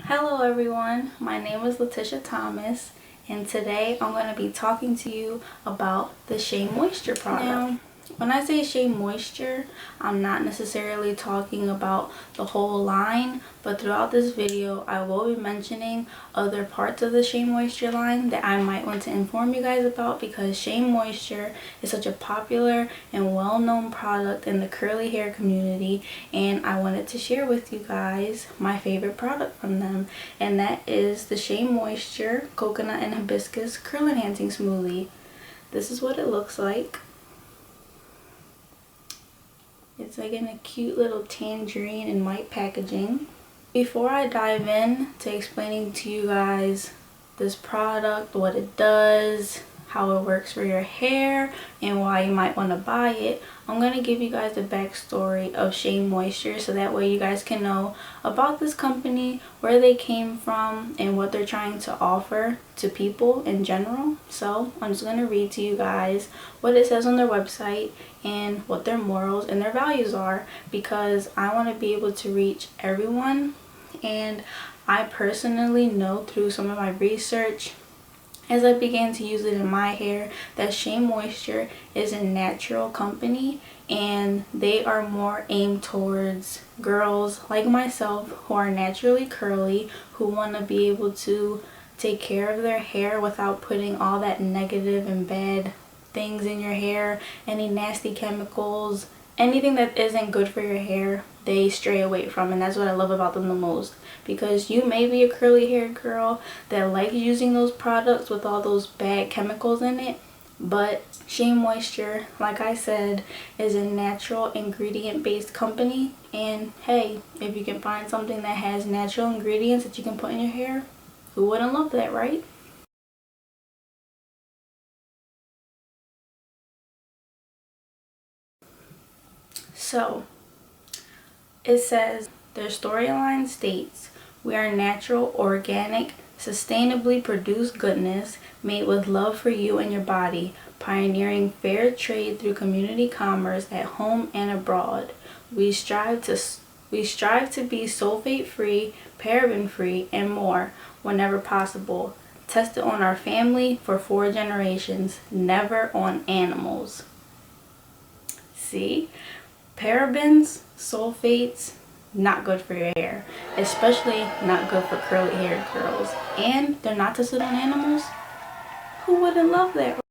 Hello everyone, my name is Leticiavt and today I'm going to be talking to you about the Shae Moisture product. Now, when I say Shae Moisture, I'm not necessarily talking about the whole line, but throughout this video I will be mentioning other parts of the Shae Moisture line that I might want to inform you guys about, because Shae Moisture is such a popular and well-known product in the curly hair community, and I wanted to share with you guys my favorite product from them, and that is the Shae Moisture Coconut and Hibiscus Curl Enhancing Smoothie. This is what it looks like. It's like in a cute little tangerine and white packaging. Before I dive in to explaining to you guys this product, what it does, how it works for your hair, and why you might want to buy it, I'm going to give you guys the backstory of Shae Moisture so that way you guys can know about this company, where they came from, and what they're trying to offer to people in general. So I'm just going to read to you guys what it says on their website and what their morals and their values are, because I want to be able to reach everyone. And I personally know through some of my research, as I began to use it in my hair, that Shae Moisture is a natural company, and they are more aimed towards girls like myself who are naturally curly, who want to be able to take care of their hair without putting all that negative and bad things in your hair, any nasty chemicals, anything that isn't good for your hair, they stray away from. And that's what I love about them the most, because you may be a curly haired girl that likes using those products with all those bad chemicals in it, but Shae Moisture, like I said, is a natural ingredient based company, and hey, if you can find something that has natural ingredients that you can put in your hair, who wouldn't love that, right? So it says, their storyline states, "We are natural, organic, sustainably produced goodness made with love for you and your body, pioneering fair trade through community commerce at home and abroad. We strive to be sulfate free, paraben free, and more whenever possible. Tested on our family for 4 generations, never on animals." See? Parabens, sulfates, not good for your hair, especially not good for curly haired girls, and they're not tested on animals. Who wouldn't love that?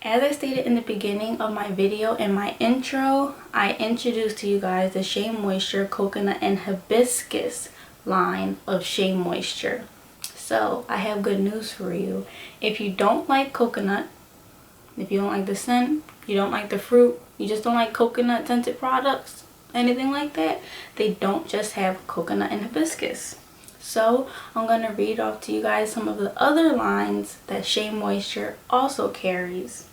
As I stated in the beginning of my video, in my intro, I introduced to you guys the Shae Moisture Coconut and Hibiscus line of Shae Moisture. So I have good news for you. If you don't like coconut, if you don't like the scent, you don't like the fruit, you just don't like coconut scented products, anything like that, they don't just have coconut and hibiscus. So I'm going to read off to you guys some of the other lines that Shae Moisture also carries.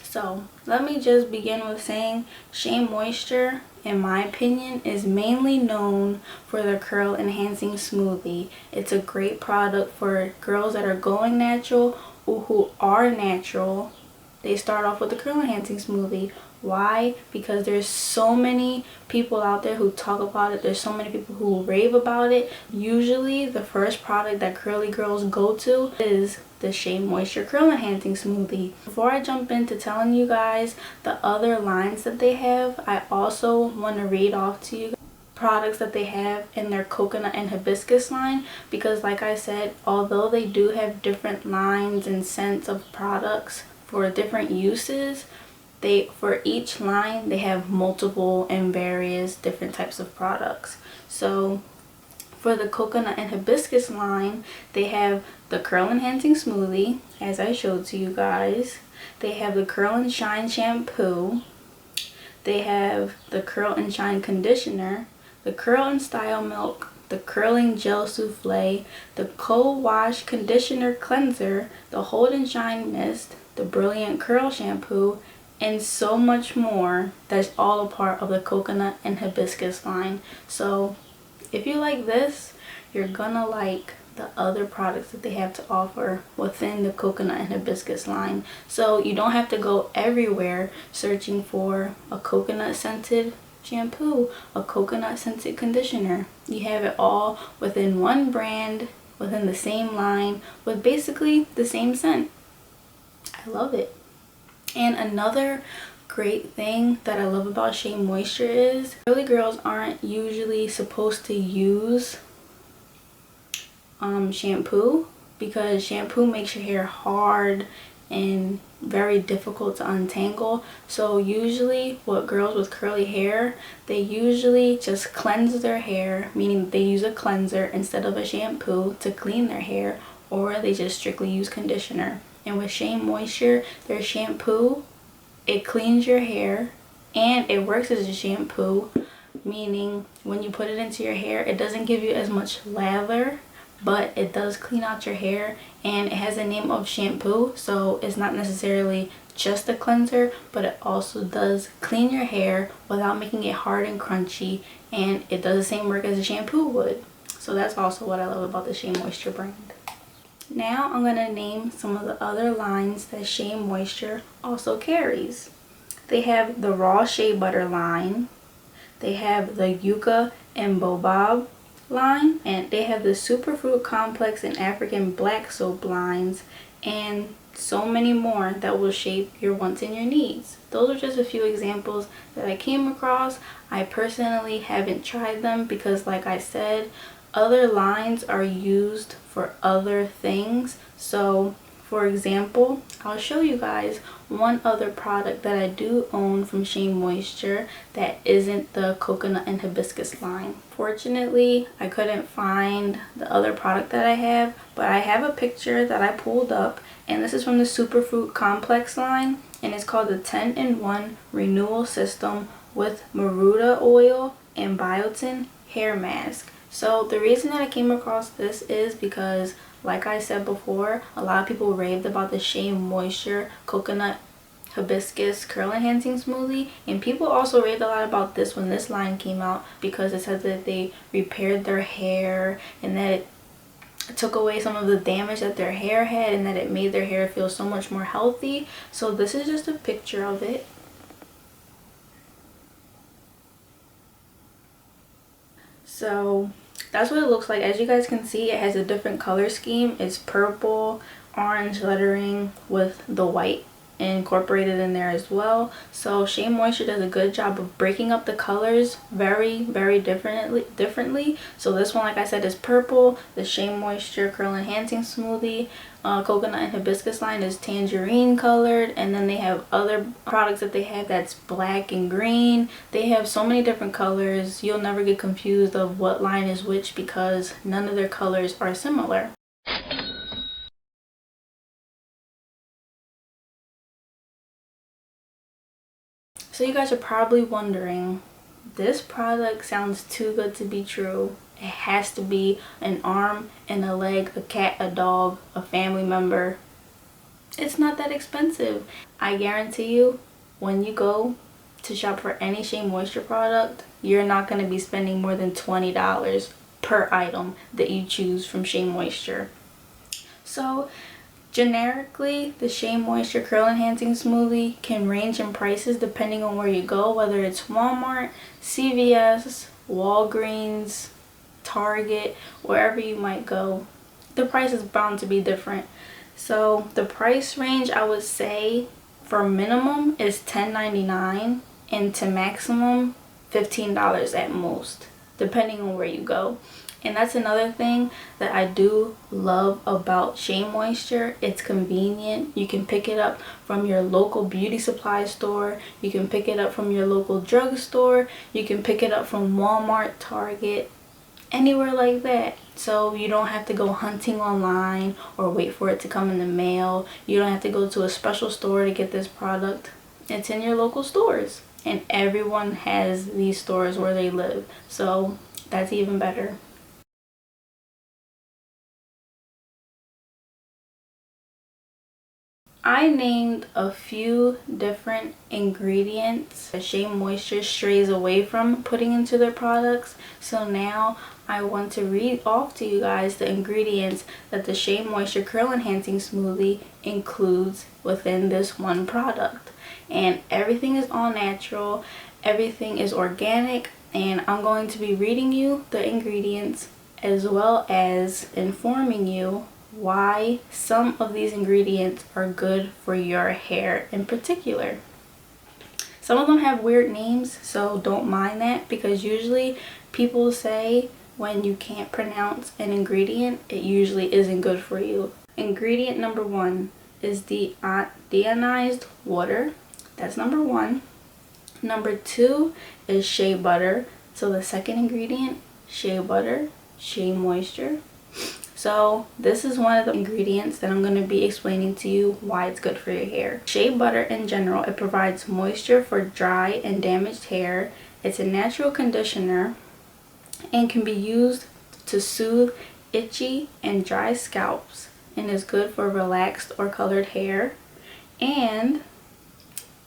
So let me just begin with saying Shae Moisture, in my opinion, is mainly known for their curl enhancing smoothie. It's a great product for girls that are going natural or who are natural. They start off with the curl enhancing smoothie. Why? Because there's so many people out there who talk about it. There's so many people who rave about it. Usually the first product that curly girls go to is the Shae Moisture Curl Enhancing Smoothie. Before I jump into telling you guys the other lines that they have, I also want to read off to you products that they have in their coconut and hibiscus line, because like I said, although they do have different lines and scents of products for different uses, for each line they have multiple and various different types of products. So for the coconut and hibiscus line, they have the curl enhancing smoothie, as I showed to you guys. They have the curl and shine shampoo. They have the curl and shine conditioner, the curl and style milk, the curling gel souffle, the co-wash conditioner cleanser, the hold and shine mist, the brilliant curl shampoo, and so much more. That's all a part of the coconut and hibiscus line. So if you like this, you're gonna like the other products that they have to offer within the coconut and hibiscus line. So you don't have to go everywhere searching for a coconut scented shampoo, a coconut scented conditioner. You have it all within one brand, within the same line, with basically the same scent. I love it. And another great thing that I love about Shae Moisture is girly girls aren't usually supposed to use shampoo, because shampoo makes your hair hard and very difficult to untangle. So usually what girls with curly hair, they usually just cleanse their hair, meaning they use a cleanser instead of a shampoo to clean their hair, or they just strictly use conditioner. And with Shae Moisture, their shampoo, it cleans your hair and it works as a shampoo, meaning when you put it into your hair, it doesn't give you as much lather, but it does clean out your hair, and it has the name of shampoo, so it's not necessarily just a cleanser, but it also does clean your hair without making it hard and crunchy, and it does the same work as a shampoo would. So that's also what I love about the Shae Moisture brand. Now I'm going to name some of the other lines that Shae Moisture also carries. They have the Raw Shea Butter line, they have the Yucca and Bobob line, and they have the Superfruit Complex and African Black Soap lines, and so many more that will shape your wants and your needs. Those are just a few examples that I came across. I personally haven't tried them because, like I said, other lines are used for other things. So for example, I'll show you guys one other product that I do own from Shae Moisture that isn't the coconut and hibiscus line. Fortunately, I couldn't find the other product that I have, but I have a picture that I pulled up, and this is from the Superfruit Complex line, and it's called the 10-in-1 Renewal System with Maruta Oil and Biotin Hair Mask. So the reason that I came across this is because, like I said before, a lot of people raved about the Shae Moisture Coconut Hibiscus Curl Enhancing Smoothie, and people also raved a lot about this when this line came out, because it said that they repaired their hair and that it took away some of the damage that their hair had, and that it made their hair feel so much more healthy. So this is just a picture of it. So that's what it looks like. As you guys can see, it has a different color scheme. It's purple, orange lettering with the white incorporated in there as well. So Shae Moisture does a good job of breaking up the colors very differently. So this one, like I said, is purple. The Shae Moisture Curl Enhancing Smoothie coconut and hibiscus line is tangerine colored, and then they have other products that they have that's black and green. They have so many different colors. You'll never get confused of what line is which because none of their colors are similar. So you guys are probably wondering, this product sounds too good to be true. It has to be an arm and a leg, a cat, a dog, a family member. It's not that expensive. I guarantee you, when you go to shop for any Shae Moisture product, you're not going to be spending more than $20 per item that you choose from Shae Moisture. So generically, the Shae Moisture Curl Enhancing Smoothie can range in prices depending on where you go, whether it's Walmart, CVS, Walgreens, Target, wherever you might go. The price is bound to be different. So the price range, I would say, for minimum is $10.99 and to maximum $15 at most, depending on where you go. And that's another thing that I do love about Shae Moisture. It's convenient. You can pick it up from your local beauty supply store. You can pick it up from your local drugstore. You can pick it up from Walmart, Target, anywhere like that. So you don't have to go hunting online or wait for it to come in the mail. You don't have to go to a special store to get this product. It's in your local stores. And everyone has these stores where they live. So that's even better. I named a few different ingredients that Shae Moisture strays away from putting into their products. So now I want to read off to you guys the ingredients that the Shae Moisture Curl Enhancing Smoothie includes within this one product. And everything is all natural, everything is organic, and I'm going to be reading you the ingredients as well as informing you why some of these ingredients are good for your hair in particular. Some of them have weird names, so don't mind that, because usually people say when you can't pronounce an ingredient, it usually isn't good for you. Ingredient number 1 is the deionized water. That's number 1. Number 2 is shea butter. So the second ingredient, shea butter, Shae Moisture. So this is one of the ingredients that I'm going to be explaining to you why it's good for your hair. Shea butter in general, it provides moisture for dry and damaged hair. It's a natural conditioner and can be used to soothe itchy and dry scalps, and is good for relaxed or colored hair. And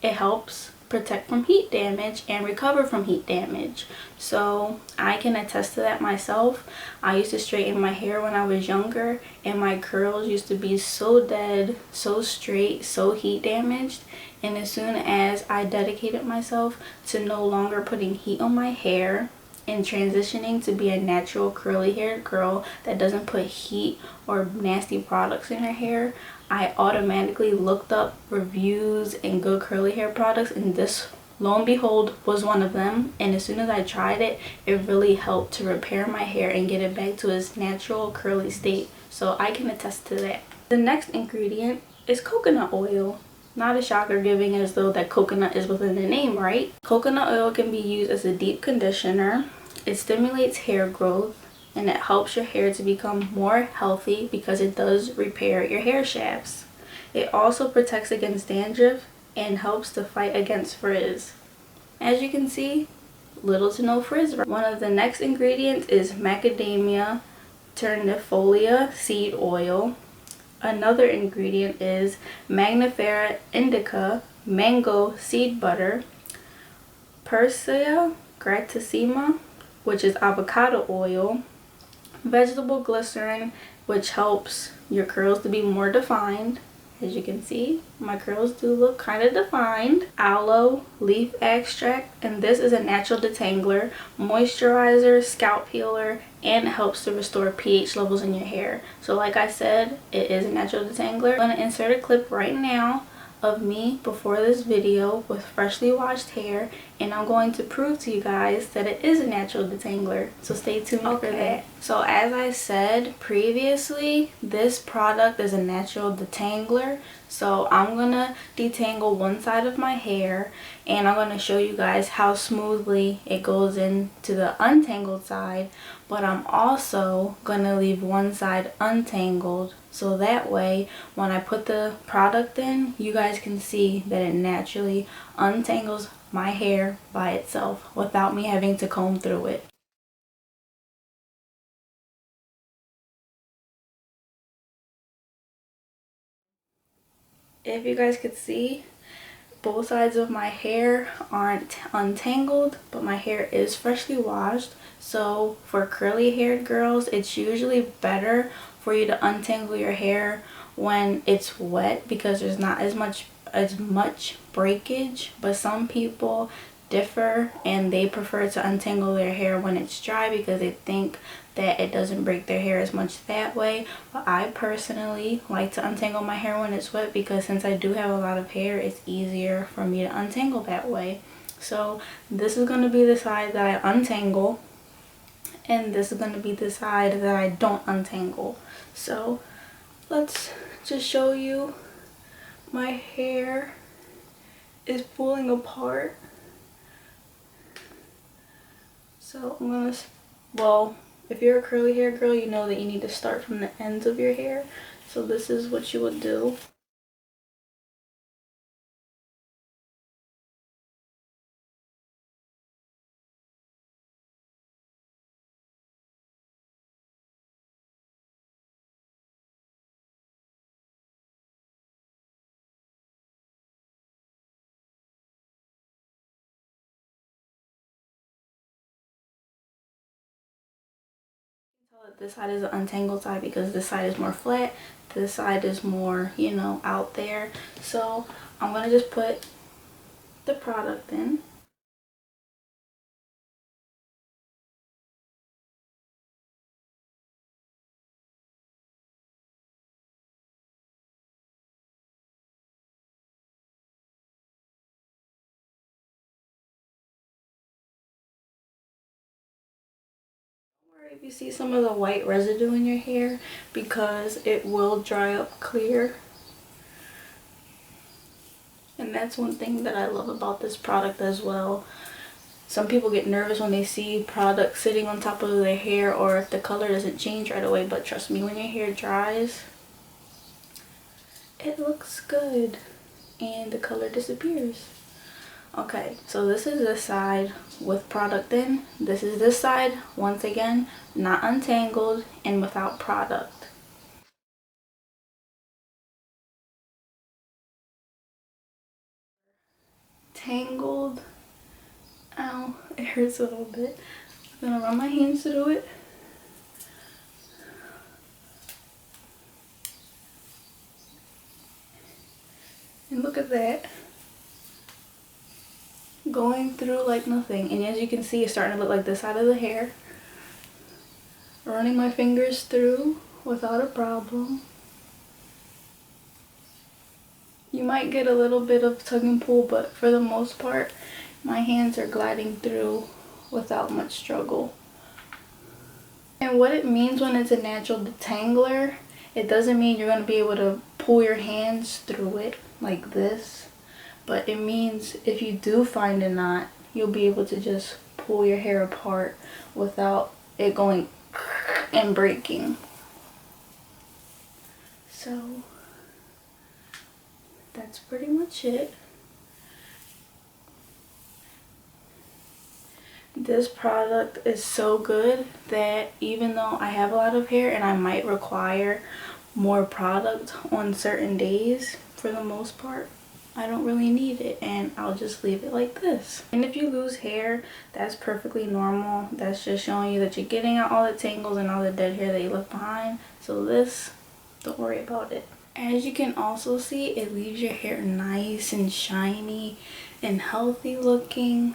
it helps protect from heat damage and recover from heat damage. So I can attest to that myself. I used to straighten my hair when I was younger, and my curls used to be so dead, so straight, so heat damaged. And as soon as I dedicated myself to no longer putting heat on my hair and transitioning to be a natural curly haired girl that doesn't put heat or nasty products in her hair, I automatically looked up reviews and good curly hair products, and this, lo and behold, was one of them. And as soon as I tried it, it really helped to repair my hair and get it back to its natural curly state. So I can attest to that. The next ingredient is coconut oil. Not a shocker, giving as though that coconut is within the name, right? Coconut oil can be used as a deep conditioner. It stimulates hair growth, and it helps your hair to become more healthy because it does repair your hair shafts. It also protects against dandruff and helps to fight against frizz. As you can see, little to no frizz. One of the next ingredients is macadamia ternifolia seed oil. Another ingredient is Magnifera indica mango seed butter, Persea gratissima, which is avocado oil, vegetable glycerin, which helps your curls to be more defined. As you can see, my curls do look kind of defined. Aloe leaf extract, and this is a natural detangler, moisturizer, scalp healer, and it helps to restore pH levels in your hair. So like I said, it is a natural detangler. I'm going to insert a clip right now of me before this video with freshly washed hair, and I'm going to prove to you guys that it is a natural detangler, so stay tuned for that. So as I said previously, this product is a natural detangler. So I'm gonna detangle one side of my hair, and I'm gonna show you guys how smoothly it goes into the untangled side, but I'm also gonna leave one side untangled, so that way when I put the product in, you guys can see that it naturally untangles my hair by itself without me having to comb through it. If you guys could see, both sides of my hair aren't untangled, but my hair is freshly washed. So for curly haired girls, it's usually better for you to untangle your hair when it's wet because there's not as much breakage. But some people differ and they prefer to untangle their hair when it's dry because they think that it doesn't break their hair as much that way. But I personally like to untangle my hair when it's wet because since I do have a lot of hair, it's easier for me to untangle that way. So this is going to be the side that I untangle, and this is going to be the side that I don't untangle. So let's just show you. My hair is pulling apart. So I'm gonna, well, if you're a curly hair girl, you know that you need to start from the ends of your hair. So this is what you would do. This side is the untangled side because this side is more flat. This side is more, you know, out there. So I'm going to just put the product in. If you see some of the white residue in your hair, because it will dry up clear. And that's one thing that I love about this product as well. Some people get nervous when they see product sitting on top of their hair or if the color doesn't change right away, but trust me, when your hair dries, it looks good and the color disappears. Okay, so this is this side with product in. This is this side, once again, not untangled and without product. Tangled. Ow, it hurts a little bit. I'm gonna run my hands through it. And look at that. Going through like nothing. And as you can see, it's starting to look like this side of the hair. Running my fingers through without a problem. You might get a little bit of tug and pull, but for the most part, my hands are gliding through without much struggle. And what it means when it's a natural detangler, it doesn't mean you're going to be able to pull your hands through it like this. But it means if you do find a knot, you'll be able to just pull your hair apart without it going and breaking. So that's pretty much it. This product is so good that even though I have a lot of hair and I might require more product on certain days, for the most part, I don't really need it and I'll just leave it like this. And if you lose hair, that's perfectly normal. That's just showing you that you're getting out all the tangles and all the dead hair that you left behind. So this, don't worry about it. As you can also see, it leaves your hair nice and shiny and healthy looking.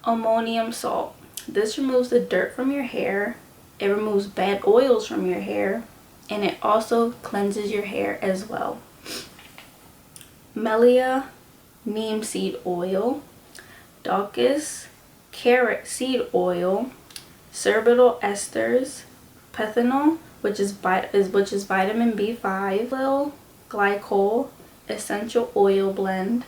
Ammonium salt. This removes the dirt from your hair. It removes bad oils from your hair. And it also cleanses your hair as well. Melia neem seed oil. Daucus carrot seed oil. Sorbitol esters. Phenol, which is vitamin B5. Lil glycol essential oil blend.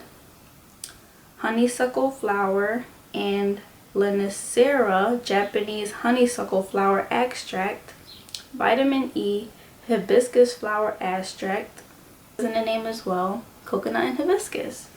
Honeysuckle flower and Leticiavt Japanese honeysuckle flower extract. Vitamin E hibiscus flower extract is in the name as well. Coconut and hibiscus.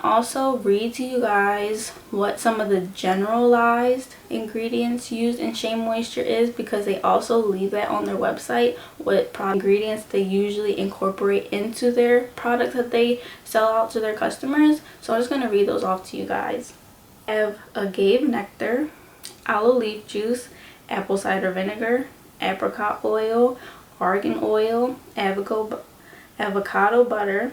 Also read to you guys what some of the generalized ingredients used in Shae Moisture is, because they also leave that on their website, what ingredients they usually incorporate into their products that they sell out to their customers. So I'm just going to read those off to you guys. I have agave nectar, aloe leaf juice, apple cider vinegar, apricot oil, argan oil, avocado butter,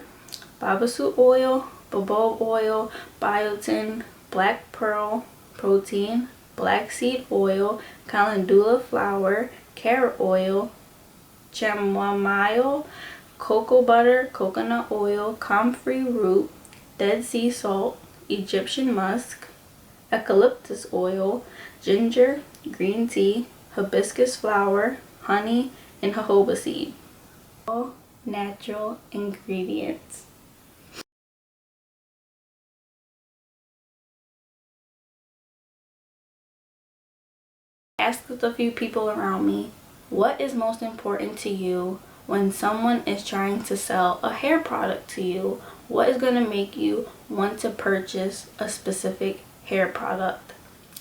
babassu oil, bobo oil, biotin, black pearl protein, black seed oil, calendula flower, carrot oil, chamomile, cocoa butter, coconut oil, comfrey root, dead sea salt, Egyptian musk, eucalyptus oil, ginger, green tea, hibiscus flower, honey, and jojoba seed. All natural ingredients. Asked a few people around me, what is most important to you when someone is trying to sell a hair product to you? What is going to make you want to purchase a specific hair product?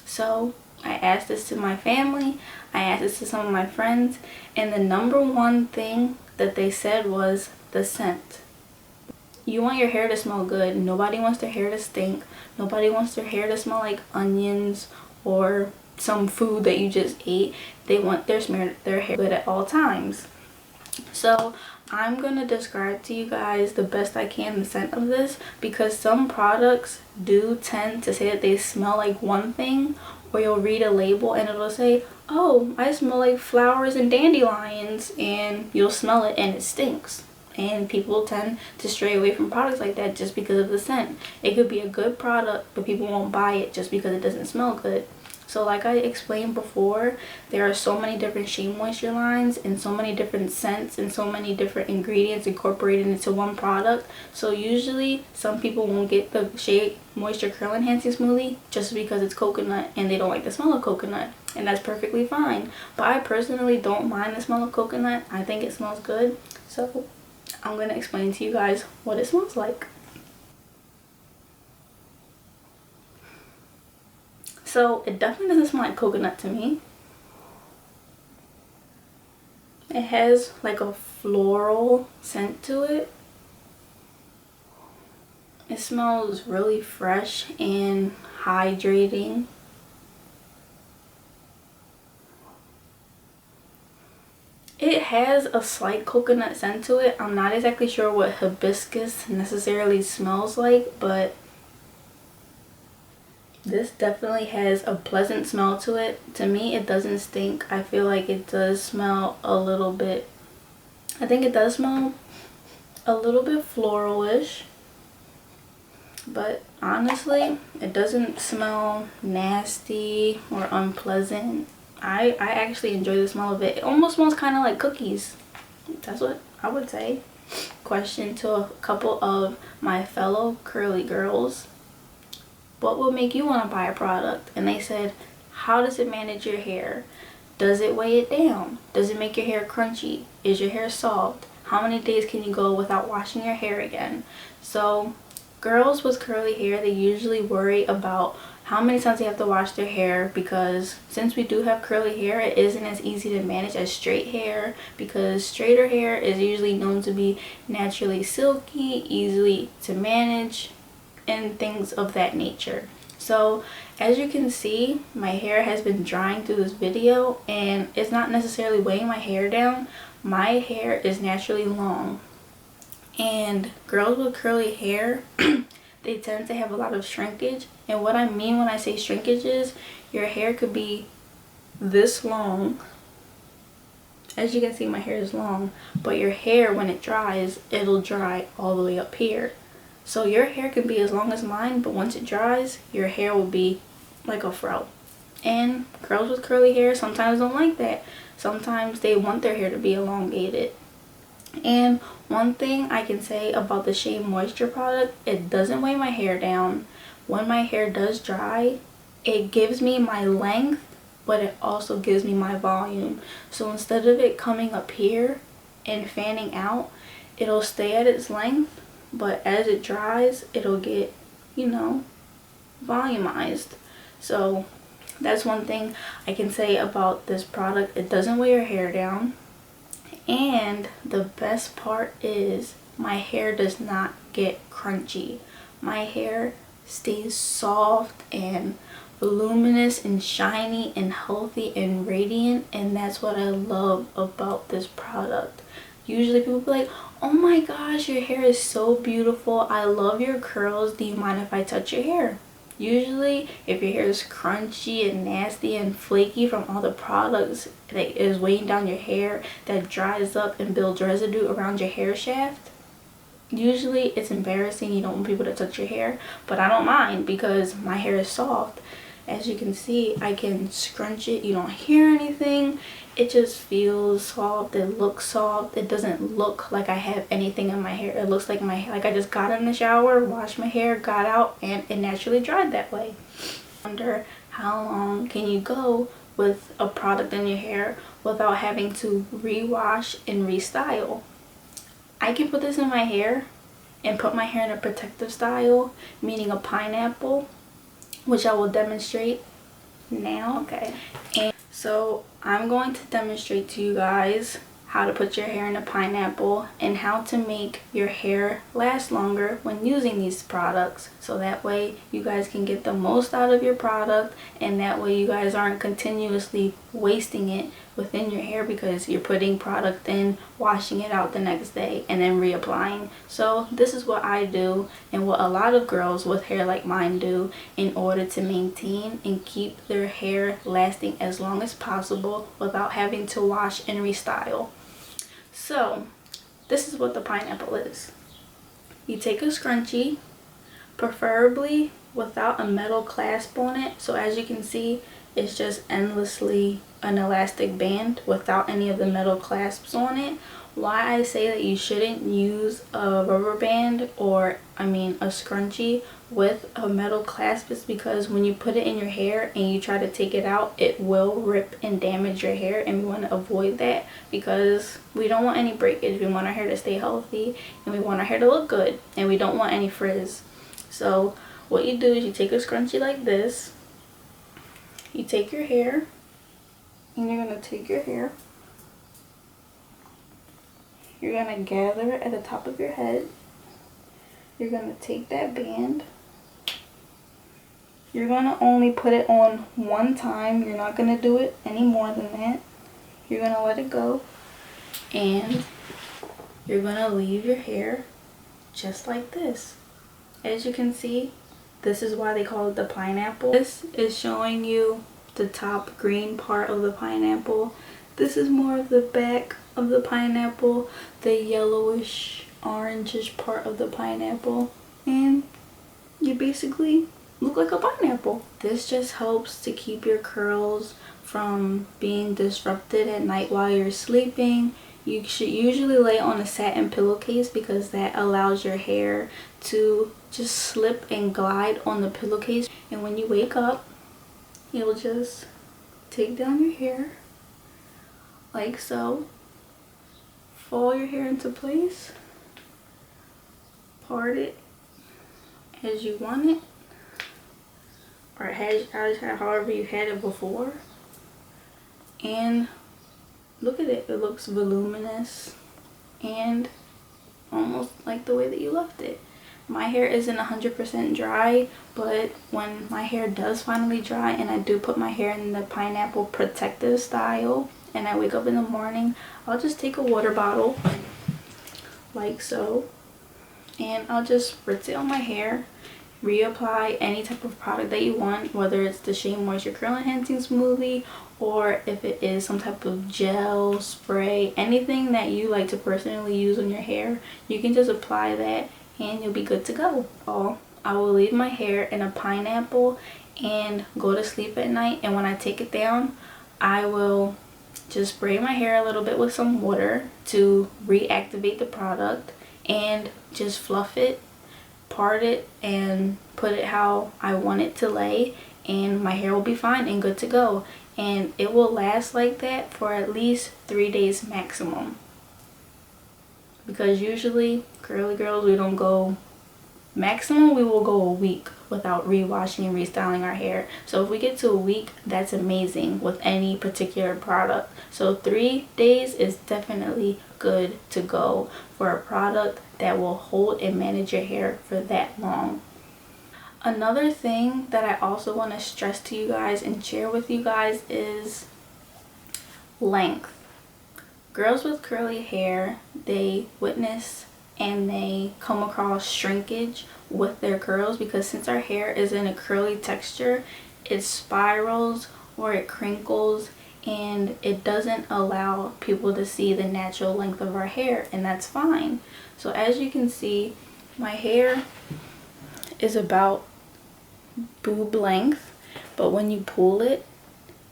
So I asked this to my family, I asked this to some of my friends, and the number one thing that they said was the scent. You want your hair to smell good. Nobody wants their hair to stink. Nobody wants their hair to smell like onions or some food that you just ate. They want their hair good at all times. So I'm gonna describe to you guys the best I can the scent of this, because some products do tend to say that they smell like one thing, or you'll read a label and it'll say, oh, I smell like flowers and dandelions, and you'll smell it and it stinks. And people tend to stray away from products like that just because of the scent. It could be a good product, but people won't buy it just because it doesn't smell good. So like I explained before, there are so many different Shae Moisture lines and so many different scents and so many different ingredients incorporated into one product. So usually some people won't get the Shae Moisture Curl Enhancing Smoothie just because it's coconut and they don't like the smell of coconut. And that's perfectly fine. But I personally don't mind the smell of coconut. I think it smells good. So I'm going to explain to you guys what it smells like. So it definitely doesn't smell like coconut to me. It has like a floral scent to it. It smells really fresh and hydrating. It has a slight coconut scent to it. I'm not exactly sure what hibiscus necessarily smells like, but this definitely has a pleasant smell to it. To me, it doesn't stink. I feel like it does smell a little bit, I think it does smell a little bit floral-ish. But honestly, it doesn't smell nasty or unpleasant. I actually enjoy the smell of it. It almost smells kind of like cookies. That's what I would say. Question to a couple of my fellow curly girls. What will make you want to buy a product? And they said, how does it manage your hair? Does it weigh it down? Does it make your hair crunchy? Is your hair soft? How many days can you go without washing your hair again? So girls with curly hair, they usually worry about how many times they have to wash their hair, because since we do have curly hair, it isn't as easy to manage as straight hair, because straighter hair is usually known to be naturally silky, easily to manage, and things of that nature. So as you can see, my hair has been drying through this video, and it's not necessarily weighing my hair down. My hair is naturally long, and girls with curly hair they tend to have a lot of shrinkage. And what I mean when I say shrinkage is your hair could be this long. As you can see, my hair is long, but your hair, when it dries, it'll dry all the way up here. So your hair can be as long as mine, but once it dries, your hair will be like a fro. And girls with curly hair sometimes don't like that. Sometimes they want their hair to be elongated. And one thing I can say about the Shae Moisture product, it doesn't weigh my hair down. When my hair does dry, it gives me my length, but it also gives me my volume. So instead of it coming up here and fanning out, it'll stay at its length, but as it dries, it'll get, you know, volumized. So that's one thing I can say about this product. It doesn't weigh your hair down. And the best part is my hair does not get crunchy. My hair stays soft and voluminous and shiny and healthy and radiant, and that's what I love about this product. Usually people be like, oh my gosh, your hair is so beautiful, I love your curls, do you mind if I touch your hair? Usually if your hair is crunchy and nasty and flaky from all the products that is weighing down your hair, that dries up and builds residue around your hair shaft, usually it's embarrassing. You don't want people to touch your hair, but I don't mind because my hair is soft. As you can see, I can scrunch it, you don't hear anything. It just feels soft, it looks soft. It doesn't look like I have anything in my hair. It looks like my hair, like I just got in the shower, washed my hair, got out, and it naturally dried that way. I wonder how long can you go with a product in your hair without having to rewash and restyle. I can put this in my hair and put my hair in a protective style, meaning a pineapple, which I will demonstrate now. Okay, and so I'm going to demonstrate to you guys how to put your hair in a pineapple, and how to make your hair last longer when using these products. So that way you guys can get the most out of your product, and that way you guys aren't continuously wasting it within your hair because you're putting product in, washing it out the next day, and then reapplying. So this is what I do and what a lot of girls with hair like mine do in order to maintain and keep their hair lasting as long as possible without having to wash and restyle. So this is what the pineapple is. You take a scrunchie, preferably without a metal clasp on it. So as you can see, it's just endlessly an elastic band without any of the metal clasps on it. Why I say that you shouldn't use a rubber band or a scrunchie with a metal clasp is because when you put it in your hair and you try to take it out, it will rip and damage your hair, and we want to avoid that because we don't want any breakage. We want our hair to stay healthy and we want our hair to look good, and we don't want any frizz. So what you do is you take a scrunchie like this, you take your hair, and you're going to take your hair, you're going to gather it at the top of your head, you're going to take that band, you're going to only put it on one time, you're not going to do it any more than that, you're going to let it go, and you're going to leave your hair just like this. As you can see, this is why they call it the pineapple. This is showing you the top green part of the pineapple. This is more of the back of the pineapple, the yellowish orangish part of the pineapple, and you basically look like a pineapple. This just helps to keep your curls from being disrupted at night while you're sleeping. You should usually lay on a satin pillowcase because that allows your hair to just slip and glide on the pillowcase, and when you wake up, you'll just take down your hair like so, fall your hair into place, part it as you want it, or however you had it before, and look at it. It looks voluminous and almost like the way that you left it. My hair isn't 100% dry, but when my hair does finally dry and I do put my hair in the pineapple protective style and I wake up in the morning, I'll just take a water bottle like so, and I'll just rinse it on my hair, reapply any type of product that you want, whether it's the Shae Moisture Curl Enhancing Smoothie or if it is some type of gel, spray, anything that you like to personally use on your hair. You can just apply that and you'll be good to go. I will leave my hair in a pineapple and go to sleep at night, and when I take it down, I will just spray my hair a little bit with some water to reactivate the product and just fluff it, part it, and put it how I want it to lay, and my hair will be fine and good to go. And it will last like that for at least 3 days maximum, because usually curly girls, we don't go maximum, we will go a week without rewashing and restyling our hair. So if we get to a week, that's amazing with any particular product. So 3 days is definitely good to go for a product that will hold and manage your hair for that long. Another thing that I also want to stress to you guys and share with you guys is length. Girls with curly hair, they witness and they come across shrinkage with their curls because since our hair is in a curly texture, it spirals or it crinkles, and it doesn't allow people to see the natural length of our hair, and that's fine. So as you can see, my hair is about boob length, but when you pull it,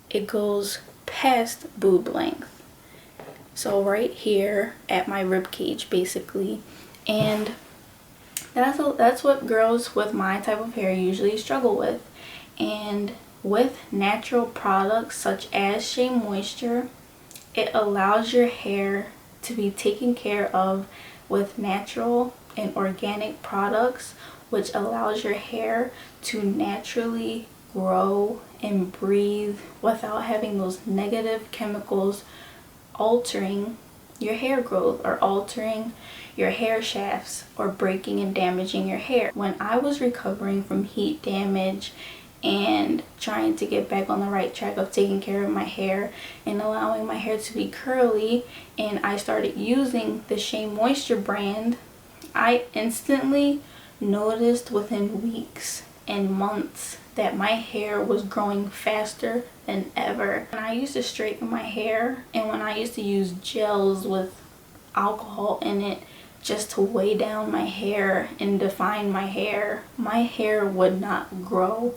it goes past boob length. So right here at my rib cage basically, and that's what girls with my type of hair usually struggle with. And with natural products such as Shae Moisture, it allows your hair to be taken care of with natural and organic products, which allows your hair to naturally grow and breathe without having those negative chemicals altering your hair growth or altering your hair shafts or breaking and damaging your hair. When I was recovering from heat damage and trying to get back on the right track of taking care of my hair and allowing my hair to be curly, and I started using the Shae Moisture brand, I instantly noticed within weeks and months that my hair was growing faster than ever. When I used to straighten my hair and when I used to use gels with alcohol in it just to weigh down my hair and define my hair would not grow.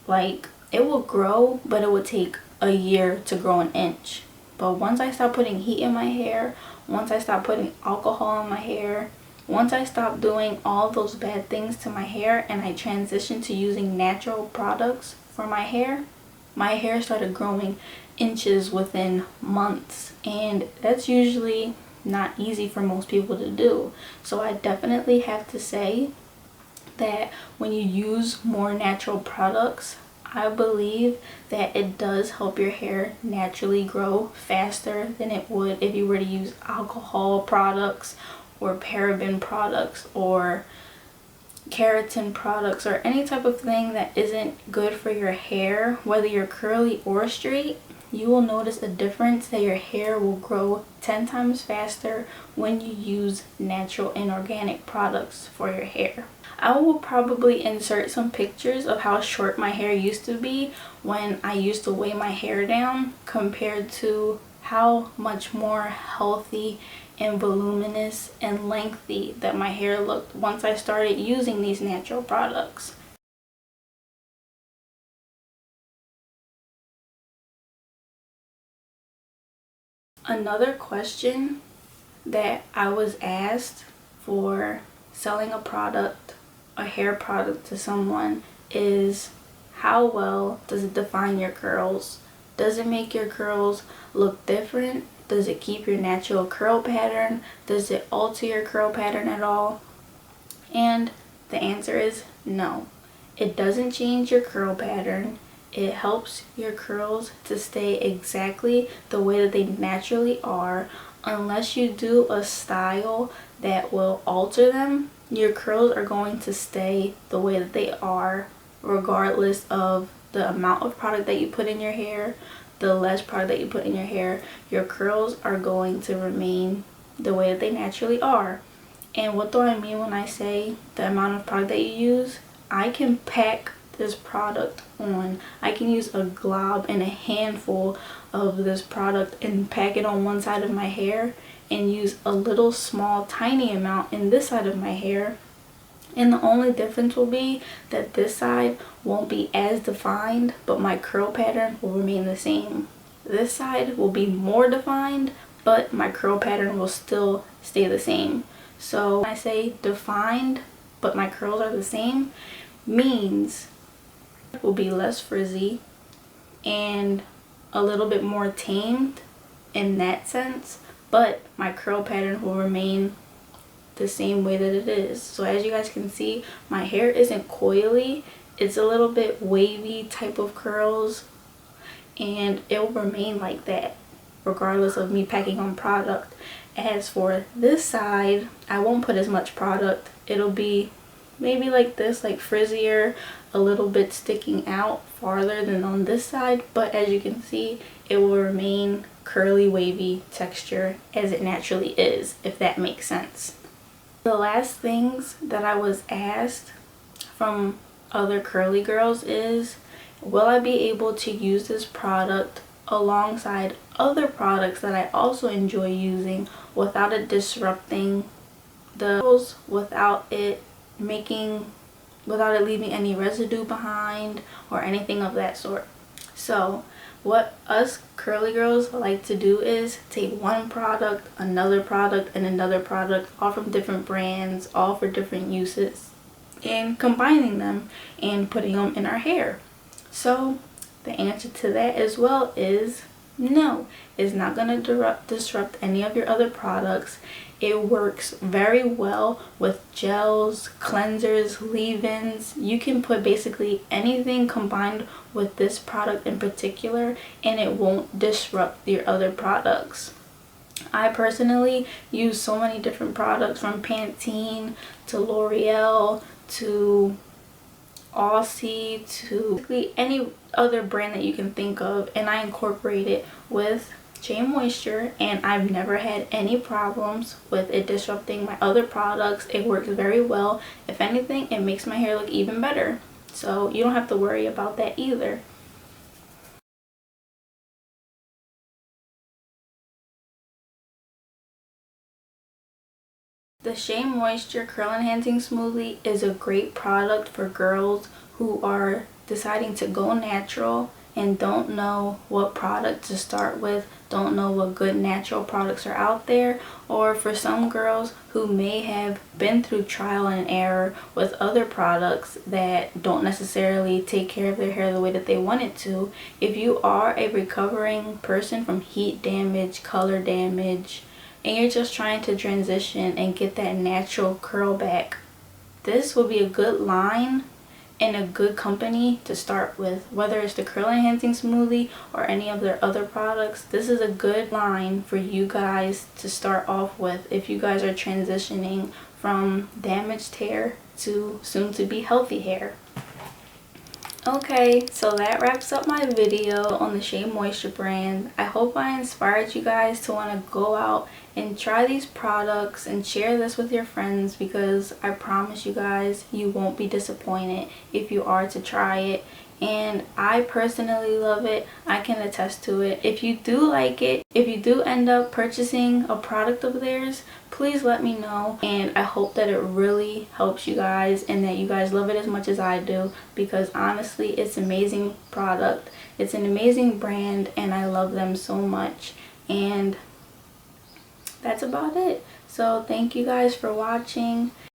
Like, it will grow, but it would take a year to grow an inch. But once I stopped putting heat in my hair, once I stopped putting alcohol in my hair, once I stopped doing all those bad things to my hair and I transitioned to using natural products for my hair started growing inches within months, and that's usually not easy for most people to do. So I definitely have to say that when you use more natural products, I believe that it does help your hair naturally grow faster than it would if you were to use alcohol products or paraben products or keratin products or any type of thing that isn't good for your hair. Whether you're curly or straight, you will notice a difference that your hair will grow 10 times faster when you use natural and organic products for your hair. I will probably insert some pictures of how short my hair used to be when I used to weigh my hair down compared to how much more healthy and voluminous and lengthy that my hair looked once I started using these natural products. Another question that I was asked for selling a hair product to someone is, how well does it define your curls? Does it make your curls look different? Does it keep your natural curl pattern? Does it alter your curl pattern at all? And the answer is no. It doesn't change your curl pattern. It helps your curls to stay exactly the way that they naturally are. Unless you do a style that will alter them, your curls are going to stay the way that they are, regardless of the amount of product that you put in your hair, the less product that you put in your hair. Your curls are going to remain the way that they naturally are. And what do I mean when I say the amount of product that you use? I can pack this product on. I can use a glob and a handful of this product and pack it on one side of my hair and use a little small tiny amount in this side of my hair, and the only difference will be that this side won't be as defined, but my curl pattern will remain the same. This side will be more defined, but my curl pattern will still stay the same. So when I say defined but my curls are the same, means it will be less frizzy and a little bit more tamed in that sense, but my curl pattern will remain the same way that it is. So as you guys can see, my hair isn't coily, it's a little bit wavy type of curls, and it will remain like that regardless of me packing on product. As for this side, I won't put as much product. It'll be maybe like this, like frizzier, a little bit sticking out farther than on this side, but as you can see, it will remain curly wavy texture as it naturally is, if that makes sense. The last things that I was asked from other curly girls is, will I be able to use this product alongside other products that I also enjoy using without it disrupting the curls, without it leaving any residue behind or anything of that sort. So what us curly girls like to do is take one product, another product, and another product, all from different brands, all for different uses, and combining them and putting them in our hair. So the answer to that as well is no. It's not going to disrupt any of your other products. It works very well with gels, cleansers, leave-ins. You can put basically anything combined with this product in particular and it won't disrupt your other products. I personally use so many different products, from Pantene to L'Oreal to Aussie to basically any other brand that you can think of, and I incorporate it with Shae Moisture, and I've never had any problems with it disrupting my other products. It works very well. If anything, it makes my hair look even better, so you don't have to worry about that either. The Shae Moisture Curl Enhancing Smoothie is a great product for girls who are deciding to go natural and don't know what product to start with, don't know what good natural products are out there, or for some girls who may have been through trial and error with other products that don't necessarily take care of their hair the way that they want it to. If you are a recovering person from heat damage, color damage, and you're just trying to transition and get that natural curl back, this will be a good line and a good company to start with. Whether it's the Curl Enhancing Smoothie or any of their other products, this is a good line for you guys to start off with if you guys are transitioning from damaged hair to soon to be healthy hair. Okay, so that wraps up my video on the Shae Moisture brand. I hope I inspired you guys to want to go out and try these products and share this with your friends, because I promise you guys, you won't be disappointed if you are to try it. And I personally love it. I can attest to it. If you do like it, if you do end up purchasing a product of theirs, please let me know. And I hope that it really helps you guys and that you guys love it as much as I do, because honestly, it's an amazing product. It's an amazing brand and I love them so much. And that's about it. So thank you guys for watching.